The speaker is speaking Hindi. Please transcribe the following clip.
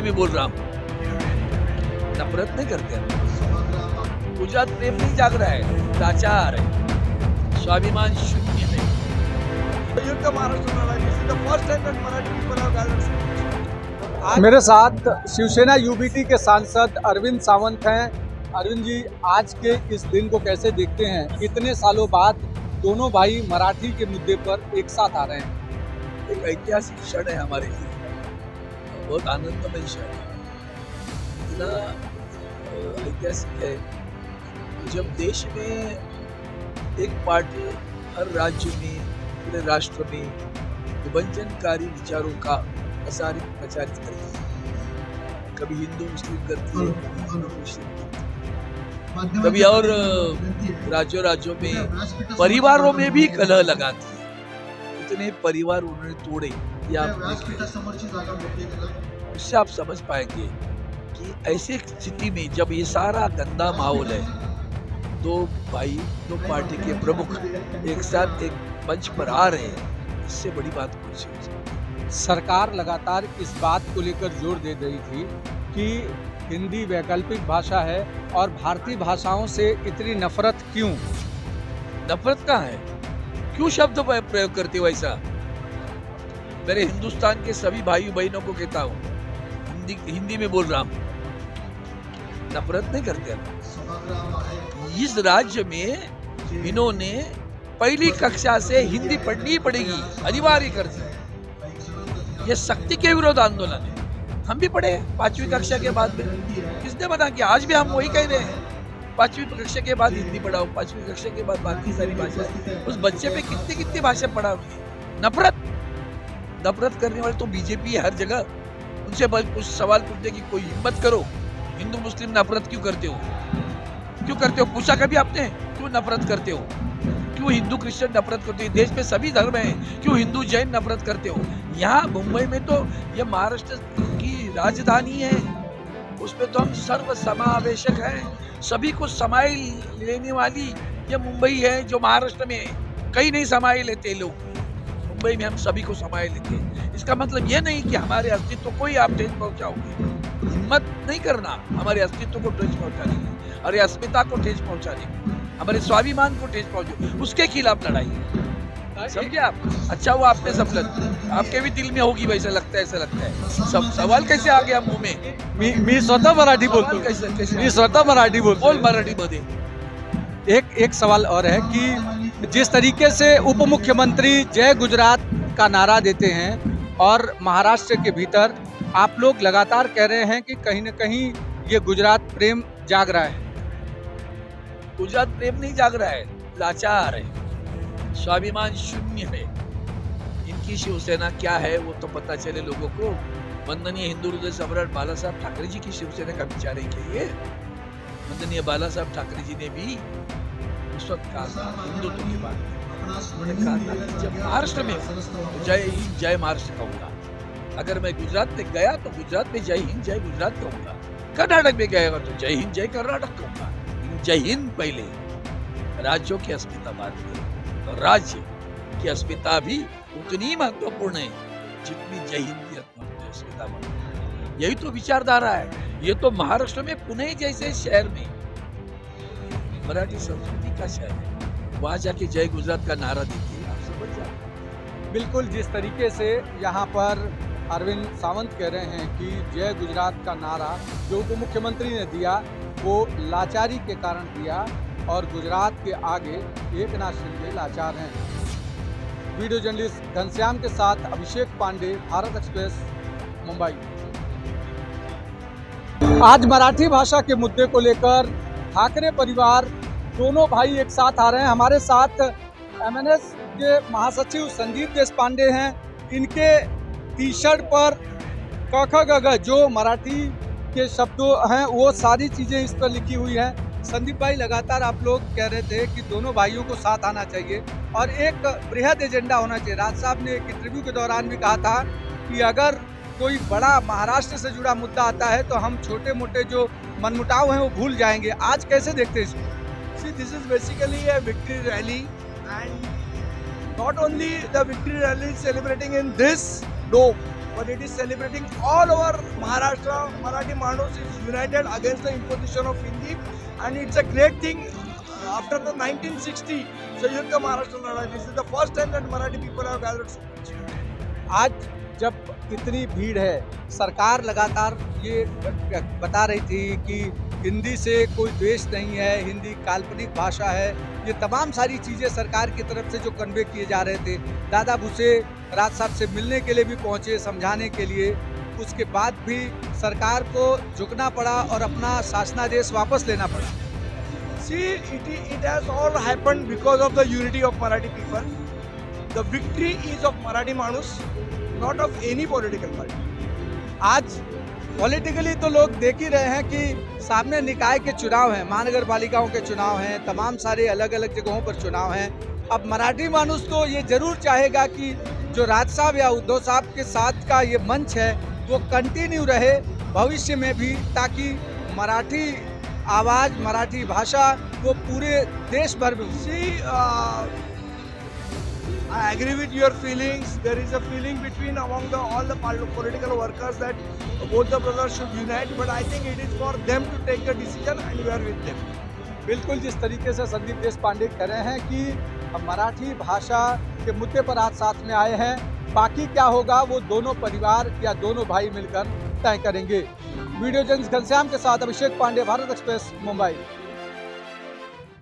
में बोल रहा हूँ, नफरत नहीं करते हम। गुजरात प्रेम नहीं जाग रहा है, लाचार है, स्वाभिमान शून्य है। मेरे साथ शिवसेना यूबीटी के सांसद अरविंद सावंत हैं। अरविंद जी, आज के इस दिन को कैसे देखते हैं? इतने सालों बाद दोनों भाई मराठी के मुद्दे पर एक साथ आ रहे हैं। एक ऐतिहासिक क्षण है हमारे लिए, बहुत आनंदमय क्षण है। इतना ऐतिहासिक है कि जब देश में एक पार्टी हर राज्य में, पूरे राष्ट्र में विभजनकारी विचारों का प्रचारित करती है। कभी हिंदू मुस्लिम करती है, कभी हिंदू मुस्लिम करती है, कभी और राज्यों में परिवारों में भी कलह लगाती है। इतने परिवार उन्होंने तोड़े, या उससे आप समझ पाएंगे कि ऐसी स्थिति में जब ये सारा गंदा माहौल है, दो भाई, दो पार्टी के प्रमुख एक साथ एक मंच पर आ रहे हैं, इससे बड़ी बात कुछ नहीं। सरकार लगातार इस बात को लेकर जोर दे रही थी कि हिंदी वैकल्पिक भाषा है और भारतीय भाषाओं से इतनी नफरत क्यों? नफरत कहाँ है? क्यों शब्द प्रयोग करते हो ऐसा? मेरे हिंदुस्तान के सभी भाई बहनों को कहता हूँ, हिंदी में बोल रहा हूँ, नफरत नहीं करते हम। इस राज्य में इन्होंने पहली कक्षा से हिंदी पढ़नी पड़ेगी, अनिवार्य कर दी। ये शक्ति के विरोध आंदोलन है। हम भी पढ़े 5वीं कक्षा के बाद में, किसने बता कि आज भी हम वही कह रहे हैं, 5वीं कक्षा के बाद हिंदी पढ़ाओ, 5वीं कक्षा के बाद बाकी सारी भाषा। उस बच्चे पे कितनी भाषा पढ़ाओगे? नफरत करने वाले तो बीजेपी है हर जगह। उनसे कुछ सवाल पूछने की कोई हिम्मत करो, हिंदू मुस्लिम नफरत क्यों करते हो? पूछा कभी आपने? क्यों नफरत करते हो? क्यों हिंदू क्रिश्चियन नफरत करते हो? देश में सभी धर्म हैं, क्यों हिंदू जैन नफरत करते हो? यहाँ मुंबई में तो ये महाराष्ट्र की राजधानी है, उसमें तो हम सर्व समावेशक हैं, सभी को समाये लेने वाली ये मुंबई है, जो महाराष्ट्र में कहीं नहीं समाये लेते लोग। मुंबई में हम सभी को समाये लेते हैं। इसका मतलब ये नहीं कि हमारे अस्तित्व को ही आप ठेस पहुंचाओगे। हिम्मत नहीं करना हमारे अस्तित्व को ठेस पहुंचाने की, हमारे अस्मिता को ठेस पहुंचाने की, हमारे स्वाभिमान को ठेस पहुंचे, उसके खिलाफ लड़ाई। समझे आप? अच्छा वो आपने समझ, आपके भी दिल में होगी वैसा लगता है, ऐसा लगता है। सब सवाल कैसे आ गया मुंह में? मी स्वतः मराठी बोलतो, मी स्वतः मराठी बोलतो। बोल मराठी मध्ये। एक सवाल और है कि जिस तरीके से उप मुख्यमंत्री जय गुजरात का नारा देते हैं और महाराष्ट्र के भीतर आप लोग लगातार कह रहे हैं कि कहीं न कहीं ये गुजरात प्रेम जाग रहा है। गुजरात प्रेम नहीं जाग रहा है, लाचार है, स्वाभिमान शून्य है। इनकी शिवसेना क्या है वो तो पता चले लोगों को। वंदनीय हिंदू हृदय सम्राट बाला साहब ठाकरे जी की शिवसेना का विचार है कि ये वंदनीय बाला साहब ठाकरे जी ने भी उस वक्त कहा था हिंदुत्व के बारे में। उन्होंने कहा था कि जब महाराष्ट्र में तो जय हिंद जय महाराष्ट्र कहूंगा, अगर मैं गुजरात में गया तो गुजरात में जय हिंद जय गुजरात कहूंगा, कर्नाटक में गया तो जय हिंद जय कर्नाटक कहूंगा। जय हिंद पहले, राज्यों की अस्मिता बाद में, और राज्य की अस्मिता भी उतनी महत्वपूर्ण है जितनी जय हिंद की अस्मिता महत्वपूर्ण। यही तो विचारधारा है। ये तो महाराष्ट्र में पुणे जैसे शहर में मराठी संस्कृति का शहर है, वहां जाके जय गुजरात का नारा देती है, आप समझ जाओ। बिल्कुल जिस तरीके से यहाँ पर अरविंद सावंत कह रहे हैं कि जय गुजरात का नारा जो उप मुख्यमंत्री ने दिया वो लाचारी के कारण दिया, और गुजरात के आगे एकनाथ शिंदे लाचार हैं। वीडियो जर्नलिस्ट घनश्याम के साथ अभिषेक पांडे, भारत एक्सप्रेस, मुंबई। आज मराठी भाषा के मुद्दे को लेकर ठाकरे परिवार दोनों भाई एक साथ आ रहे हैं। हमारे साथ एमएनएस के महासचिव संदीप देशपांडे हैं। इनके टी शर्ट पर क ख ग घ जो मराठी के शब्द हैं वो सारी चीज़ें इस पर लिखी हुई हैं। संदीप भाई, लगातार आप लोग कह रहे थे कि दोनों भाइयों को साथ आना चाहिए और एक बृहद एजेंडा होना चाहिए। राज साहब ने एक इंटरव्यू के दौरान भी कहा था कि अगर कोई बड़ा महाराष्ट्र से जुड़ा मुद्दा आता है तो हम छोटे मोटे जो मनमुटाव हैं वो भूल जाएंगे। आज कैसे देखते हैं इसको? See, this is basically a victory rally, and not only the victory rally is celebrating in this dome, but it is celebrating all over Maharashtra. Marathi Manus is united against the imposition of Hindi, and it's a great thing. After the 1960 Sanyukta Maharashtra Ladai, this is the first time that Marathi people have gathered so much. आज जब इतनी भीड़ है, सरकार लगातार ये बता रही थी कि हिंदी से कोई द्वेष नहीं है, हिंदी काल्पनिक भाषा है, ये तमाम सारी चीज़ें सरकार की तरफ से जो कन्वे किए जा रहे थे। दादा भूसे राज साहब से मिलने के लिए भी पहुंचे, समझाने के लिए। उसके बाद भी सरकार को झुकना पड़ा और अपना शासनादेश वापस लेना पड़ा। See, it has all happened because of the unity of Marathi people. The victory is of Marathi Manus, not of any political party. आज पॉलिटिकली तो लोग देख ही रहे हैं कि सामने निकाय के चुनाव हैं, महानगर पालिकाओं के चुनाव हैं, तमाम सारे अलग अलग जगहों पर चुनाव हैं। अब मराठी मानुस तो ये जरूर चाहेगा कि जो राज साहब या उद्धव साहब के साथ का ये मंच है वो कंटिन्यू रहे भविष्य में भी, ताकि मराठी आवाज़, मराठी भाषा वो पूरे देश भर में। See, I agree with your feelings. There is a feeling between among all the political workers that both the brothers should unite, but I think it is for them to take the decision and we are with them. बिल्कुल जिस तरीके से संदीप देशपांडे कह रहे हैं कि हम मराठी भाषा के मुद्दे पर आज साथ में आए हैं, बाकी क्या होगा वो दोनों परिवार या दोनों भाई मिलकर तय करेंगे। वीडियो जर्नलिस्ट घनश्याम के साथ अभिषेक पांडे, भारत एक्सप्रेस, मुंबई।